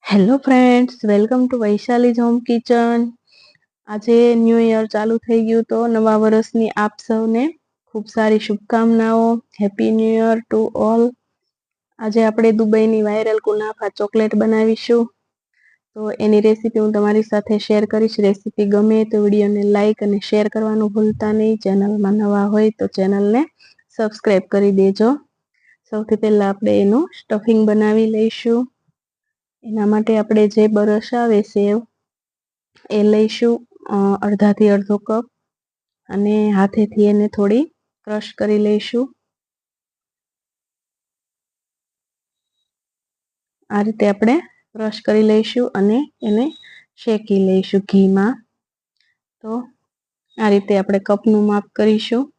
Hello friends, welcome to Vaishali's home kitchen. આજે new year ચાલુ થઈ ગયું તો નવા વર્ષની આપ સૌને ખૂબ સારી શુભકામનાઓ. Happy new year to all. આજે આપણે દુબઈની વાયરલ કુનાફા ચોકલેટ બનાવીશું, તો એની રેસીપી હું તમારી સાથે શેર કરીશ. રેસીપી ગમે તો વિડીયોને લાઇક અને શેર કરવાનું ભૂલતા નહીં. ચેનલમાં નવા હોય તો ચેનલને સબસ્ક્રાઈબ કરી દેજો. સૌથી પહેલાં આપણે એનું સ્ટફિંગ બનાવી લઈશું. એના માટે આપણે જે બરસ આવે સેવ એ લઈશું, અડધાથી અડધો કપ, અને હાથેથી એને થોડી ક્રશ કરી લઈશું. આ રીતે આપણે ક્રશ કરી લઈશું અને એને શેકી લઈશું ઘીમાં. તો આ રીતે આપણે કપનું માપ કરીશું,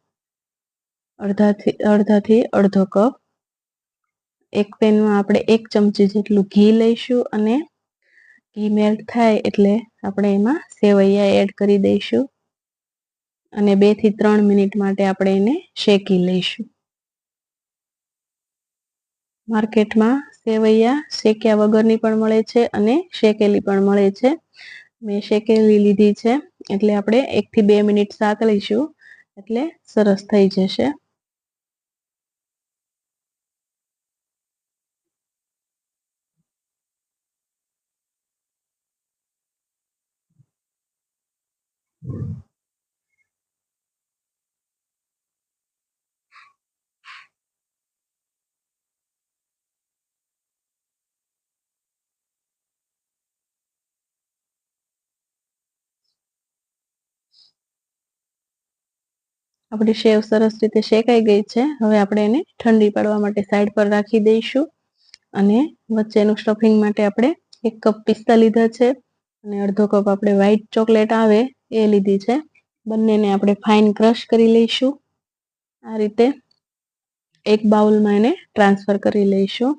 અડધાથી અડધો કપ. એક પેનમાં આપણે 1 ચમચી જેટલું ઘી લઈશું અને ઘી મેલ્ટ થાય એટલે આપણે એમાં સેવૈયા એડ કરી દઈશું અને 2 થી 3 મિનિટ માટે આપણે એને શેકી લઈશું. માર્કેટમાં સેવૈયા શેક્યા વગરની પણ મળે છે અને શેકેલી પણ મળે છે. મેં શેકેલી લીધી છે, એટલે આપણે 1 થી 2 મિનિટ સાતળીશું એટલે સરસ થઈ જશે. આપણી સેવ સરસ રીતે શેકાઈ ગઈ છે. હવે આપણે એને ઠંડી પાડવા માટે સાઈડ પર રાખી દઈશું. અને વચ્ચેનું સ્ટફિંગ માટે આપણે 1 કપ પિસ્તા લીધા છે અને અડધો કપ આપણે વ્હાઈટ ચોકલેટ આવે એ લીધી છે. બંનેને આપણે ફાઇન ક્રશ કરી લઈશું. આ રીતે એક બાઉલમાં એને ટ્રાન્સફર કરી લઈશું.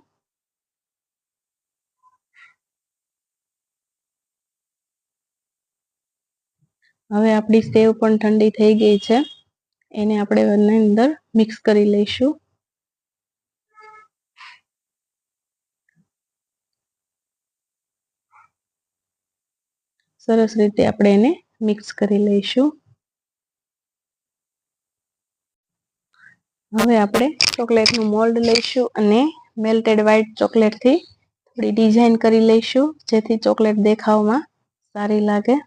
હવે આપણી સેવ પણ ઠંડી થઈ ગઈ છે. એને આપણે બંને અંદર મિક્સ કરી લઈશું. સરસ રીતે આપણે એને મિક્સ કરી લઈશું. હવે આપણે ચોકલેટનું મોલ્ડ લઈશું અને મેલ્ટેડ વ્હાઈટ ચોકલેટથી થોડી ડિઝાઇન કરી લઈશું, જેથી ચોકલેટ દેખાવમાં સારી લાગે.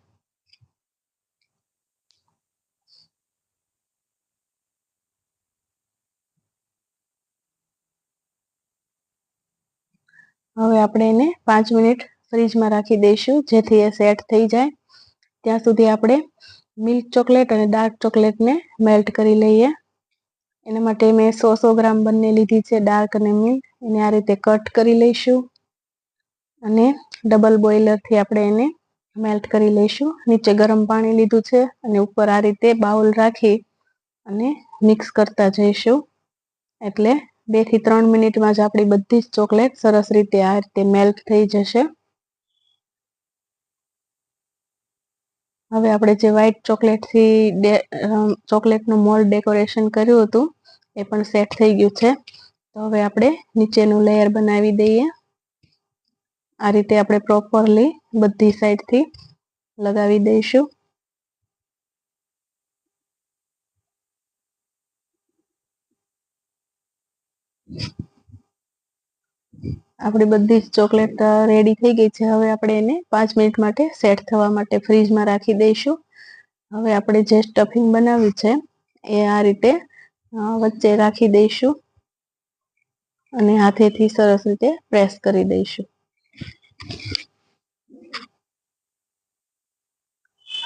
હવે આપણે એને 5 મિનિટ ફ્રીજમાં રાખી દઈશું, જેથી એ સેટ થઈ જાય. ત્યાં સુધી આપણે મિલ્ક ચોકલેટ અને ડાર્ક ચોકલેટને મેલ્ટ કરી લઈએ. એના માટે મેં 100 ગ્રામ બંને લીધી છે, ડાર્ક અને મિલ્ક. એને આ રીતે કટ કરી લઈશું અને ડબલ બોઇલરથી આપણે એને મેલ્ટ કરી લઈશું. નીચે ગરમ પાણી લીધું છે અને ઉપર આ રીતે બાઉલ રાખી અને મિક્સ કરતા જઈશું, એટલે 2 થી 3 મિનિટમાં જ આપણી બધી જ ચોકલેટ સરસ રીતે આ રીતે મેલ્ટ થઈ જશે. હવે આપણે જે વ્હાઈટ ચોકલેટથી ચોકલેટનું મોલ્ડ ડેકોરેશન કર્યું હતું એ પણ સેટ થઈ ગયું છે. તો હવે આપણે નીચેનું લેયર બનાવી દઈએ. આ રીતે આપણે પ્રોપરલી બધી સાઈડથી લગાવી દઈશું. આપણી બધી જ ચોકલેટ રેડી થઈ ગઈ છે. હવે આપણે એને 5 મિનિટ માટે સેટ થવા માટે ફ્રીજમાં રાખી દઈશું. હવે આપણે જે સ્ટફિંગ બનાવ્યું છે એ આ રીતે વચ્ચે રાખી દઈશું અને હાથેથી સરસ રીતે પ્રેસ કરી દઈશું.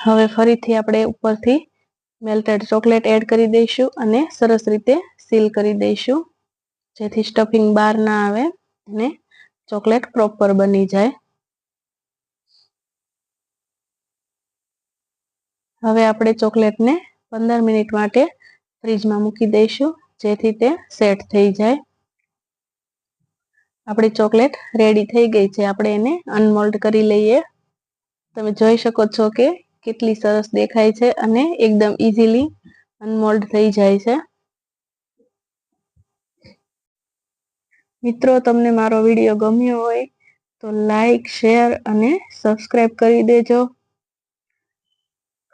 હવે ફરીથી આપણે ઉપરથી મેલ્ટેડ ચોકલેટ એડ કરી દઈશું અને સરસ રીતે સીલ કરી દઈશું, જેથી સ્ટફિંગ બહાર ના આવે અને ચોકલેટ પ્રોપર બની જાય. હવે આપણે ચોકલેટને 15 મિનિટ માટે ફ્રીજમાં મૂકી દઈશું, જેથી તે સેટ થઈ જાય. આપણી ચોકલેટ રેડી થઈ ગઈ છે. આપણે એને અનમોલ્ડ કરી લઈએ. તમે જોઈ શકો છો કે કેટલી સરસ દેખાય છે અને એકદમ ઇઝીલી અનમોલ્ડ થઈ જાય છે. મિત્રો, તમને મારો વિડીયો ગમ્યો હોય તો લાઈક, શેર અને સબસ્ક્રાઇબ કરી દેજો.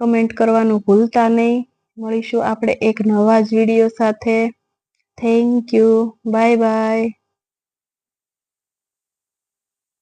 કમેન્ટ કરવાનું ભૂલતા નહીં. મળીશું આપણે એક નવા જ વિડીયો સાથે. Thank you. Bye bye.